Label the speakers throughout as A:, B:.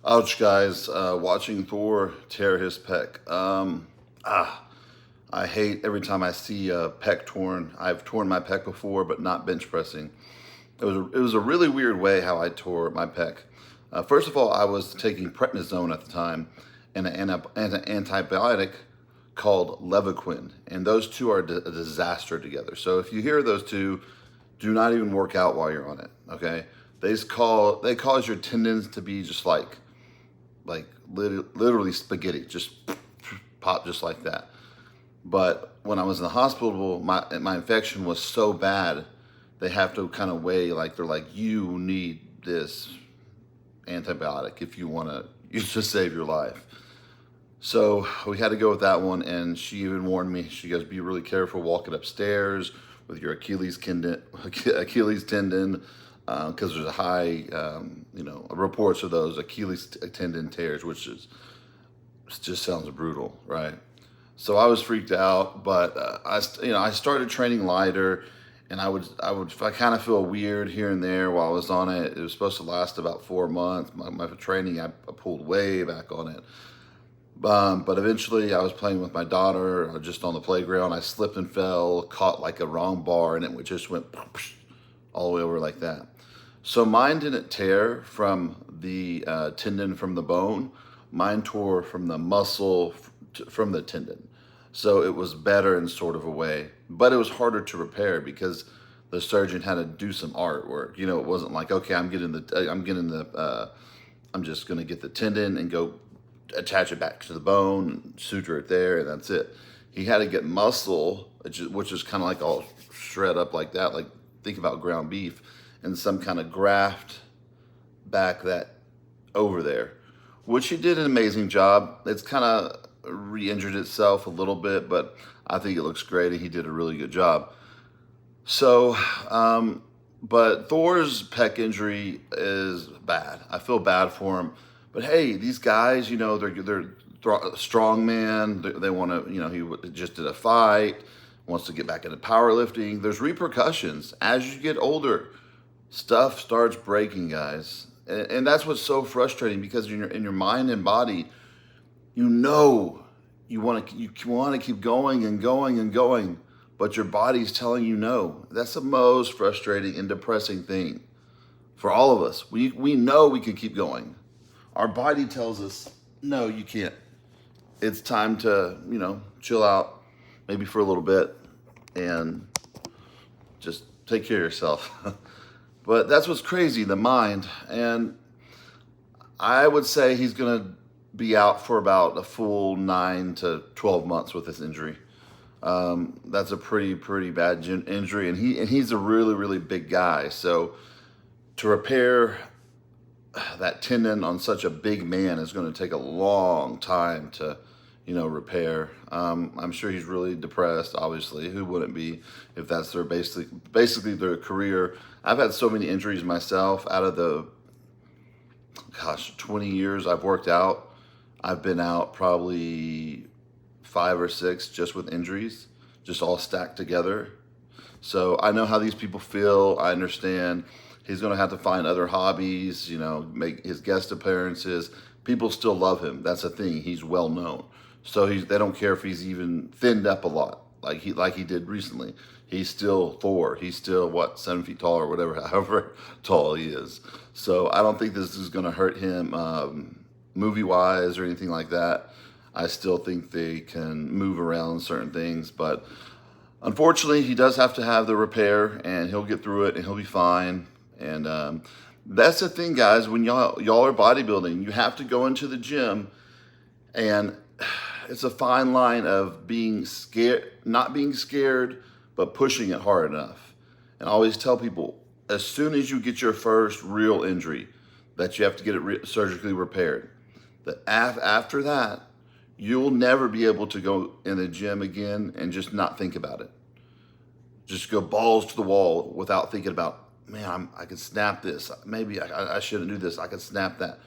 A: Ouch, guys. Watching Thor tear his pec. I hate every time I see a pec torn. I've torn my pec before, but not bench pressing. It was a really weird way how I tore my pec. First of all, I was taking prednisone at the time and an antibiotic called Levaquin, and those two are a disaster together. So if you hear those two, do not even work out while you're on it. Okay, they cause your tendons to be just literally spaghetti, just pop just like that. But when I was in the hospital, my infection was so bad, they have to kind of weigh, like they're like, you need this antibiotic if you want to use to save your life. So we had to go with that one, and she even warned me. She goes, "Be really careful walking upstairs with your Achilles tendon, because there's a high, reports of those Achilles tendon tears, which just sounds brutal, right?" So I was freaked out, but I started training lighter, and I kind of feel weird here and there while I was on it. It was supposed to last about 4 months. My training, I pulled way back on it. But eventually I was playing with my daughter just on the playground. I slipped and fell, caught like a wrong bar, and it just went all the way over like that. So mine didn't tear from the tendon from the bone. Mine tore from the muscle from the tendon. So it was better in sort of a way, but it was harder to repair because the surgeon had to do some artwork. It wasn't like, okay, I'm just gonna get the tendon and go attach it back to the bone, suture it there, and that's it. He had to get muscle, which is kind of like all shred up like that, like think about ground beef, and some kind of graft back that over there, which he did an amazing job. It's kind of re-injured itself a little bit, but I think it looks great, and he did a really good job. So, but Thor's pec injury is bad. I feel bad for him. But hey, these guys, they're strong man. They want to, he just did a fight, wants to get back into powerlifting. There's repercussions as you get older. Stuff starts breaking, guys, and that's what's so frustrating because in your mind and body, you want to keep going and going and going, but your body's telling you no. That's the most frustrating and depressing thing for all of us. We know we can keep going. Our body tells us, no, you can't. It's time to, chill out maybe for a little bit and just take care of yourself. But that's what's crazy, the mind. And I would say he's going to be out for about a full 9 to 12 months with this injury. That's a pretty bad injury. And he's a really, really big guy. So to repair that tendon on such a big man is going to take a long time to, repair. I'm sure he's really depressed. Obviously, who wouldn't be if that's their basically their career? I've had so many injuries myself. Out of the 20 years I've worked out, I've been out probably 5 or 6 just with injuries, just all stacked together. So I know how these people feel. I understand. He's going to have to find other hobbies, make his guest appearances. People still love him. That's the thing. He's well known. So they don't care if he's even thinned up a lot, like he did recently. He's still Thor. He's still 7 feet tall or whatever, however tall he is. So I don't think this is going to hurt him movie-wise or anything like that. I still think they can move around certain things, but unfortunately, he does have to have the repair, and he'll get through it, and he'll be fine. And that's the thing, guys. When y'all are bodybuilding, you have to go into the gym, and it's a fine line of being scared, not being scared, but pushing it hard enough. And I always tell people, as soon as you get your first real injury, that you have to get it surgically repaired. That after that, you'll never be able to go in the gym again and just not think about it. Just go balls to the wall without thinking about, man, I could snap this. Maybe I shouldn't do this. I could snap that.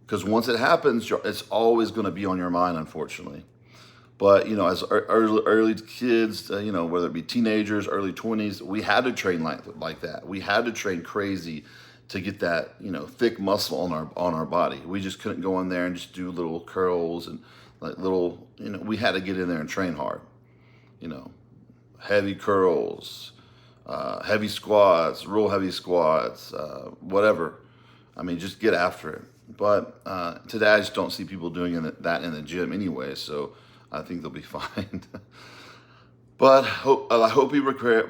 A: Because once it happens, it's always going to be on your mind, unfortunately. But, as early kids, whether it be teenagers, early 20s, we had to train like that. We had to train crazy to get that, you know, thick muscle on our body. We just couldn't go in there and just do little curls and like little, you know, we had to get in there and train hard, you know, heavy curls, heavy squats, real heavy squats, whatever. I mean, just get after it. But today I just don't see people doing that in the gym anyway, so I think they'll be fine. But I hope he I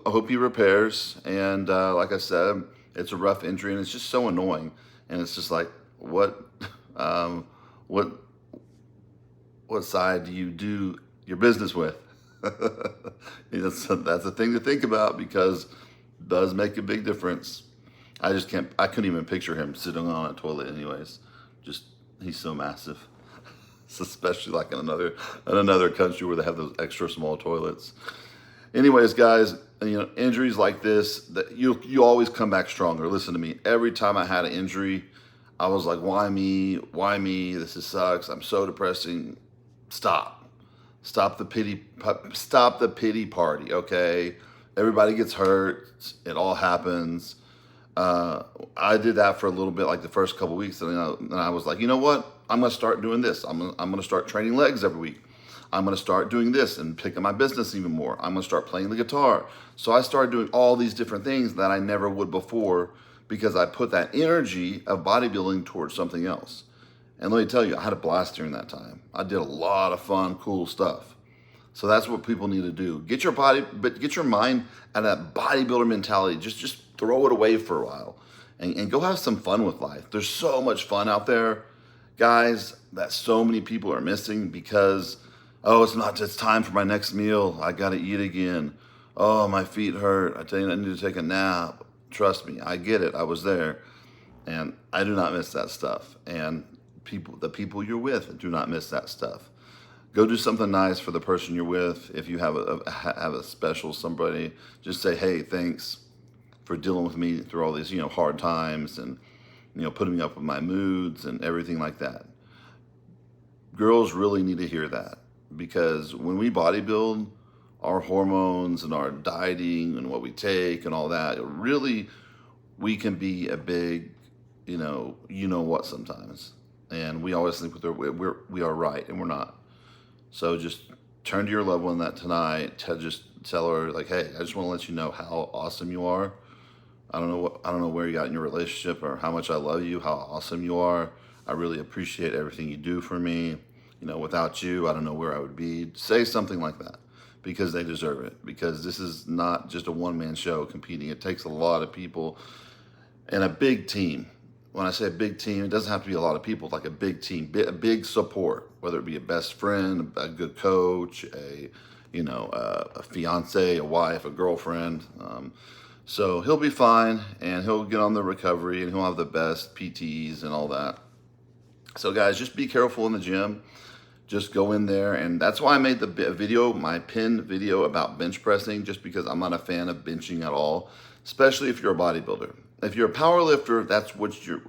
A: hope he repairs. And like I said, it's a rough injury, and it's just so annoying. And it's just like, um, what, what side do you do your business with? that's a thing to think about, because it does make a big difference. I couldn't even picture him sitting on a toilet anyways. Just, he's so massive. Especially like in another country where they have those extra small toilets. Anyways, guys, you know, injuries like this, that you always come back stronger. Listen to me. Every time I had an injury, I was like, why me? Why me? This sucks. I'm so depressing. Stop the pity party, okay? Everybody gets hurt. It all happens. I did that for a little bit, like the first couple weeks, and then I was like, you know what? I'm gonna start doing this. I'm gonna start training legs every week. I'm gonna start doing this and picking my business even more. I'm gonna start playing the guitar. So I started doing all these different things that I never would before, because I put that energy of bodybuilding towards something else. And let me tell you, I had a blast during that time. I did a lot of fun, cool stuff. So that's what people need to do. Get your mind out of that bodybuilder mentality. Just throw it away for a while and go have some fun with life. There's so much fun out there, guys, that so many people are missing because, oh, it's time for my next meal. I got to eat again. Oh, my feet hurt. I tell you, I need to take a nap. Trust me, I get it. I was there, and I do not miss that stuff. And the people you're with do not miss that stuff. Go do something nice for the person you're with. If you have a special somebody, just say, hey, thanks for dealing with me through all these, you know, hard times, and, you know, putting me up with my moods and everything like that. Girls really need to hear that, because when we bodybuild, our hormones and our dieting and what we take and all that, really, we can be a big, you know what sometimes. And we always think we are right, and we're not. So just turn to your loved one that tonight. Just tell her, like, hey, I just want to let you know how awesome you are. I don't know where you got in your relationship or how much I love you, how awesome you are. I really appreciate everything you do for me. You know, without you, I don't know where I would be. Say something like that, because they deserve it. Because this is not just a one-man show competing. It takes a lot of people and a big team. When I say a big team, it doesn't have to be a lot of people. It's like a big team, a big support, whether it be a best friend, a good coach, a fiance, a wife, a girlfriend. So he'll be fine, and he'll get on the recovery, and he'll have the best PTs and all that. So guys, just be careful in the gym. Just go in there, and that's why I made my pinned video about bench pressing, just because I'm not a fan of benching at all, especially if you're a bodybuilder. If you're a power lifter, that's what you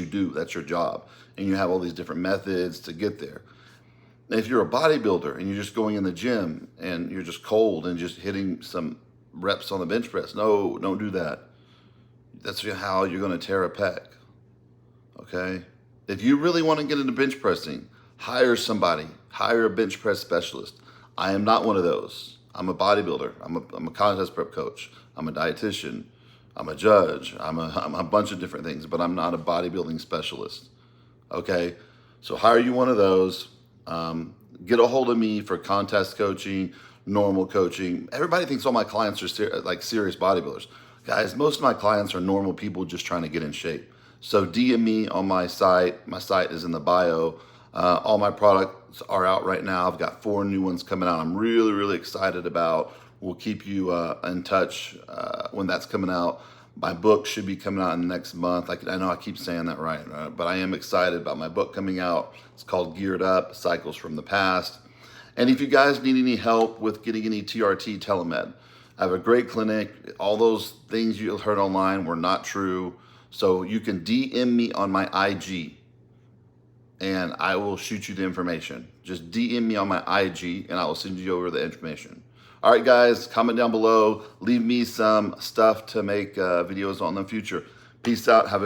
A: do. That's your job, and you have all these different methods to get there. If you're a bodybuilder and you're just going in the gym and you're just cold and just hitting some reps on the bench press, no, don't do that. That's how you're going to tear a pec. Okay? If you really want to get into bench pressing, hire somebody. Hire a bench press specialist. I am not one of those. I'm a bodybuilder. I'm a contest prep coach. I'm a dietitian. I'm a judge. I'm a bunch of different things, but I'm not a bodybuilding specialist. Okay? So hire you one of those. Get a hold of me for contest coaching, normal coaching. Everybody thinks all my clients are serious bodybuilders. Guys, most of my clients are normal people just trying to get in shape. So DM me on my site. My site is in the bio. All my products are out right now. I've got 4 new ones coming out. I'm really, really excited about. We'll keep you in touch when that's coming out. My book should be coming out in the next month. I know I keep saying that right, but I am excited about my book coming out. It's called Geared Up, Cycles from the Past. And if you guys need any help with getting any TRT, telemed, I have a great clinic. All those things you heard online were not true. So you can DM me on my IG, and I will shoot you the information. Just DM me on my IG, and I will send you over the information. All right, guys, comment down below. Leave me some stuff to make videos on in the future. Peace out. Have a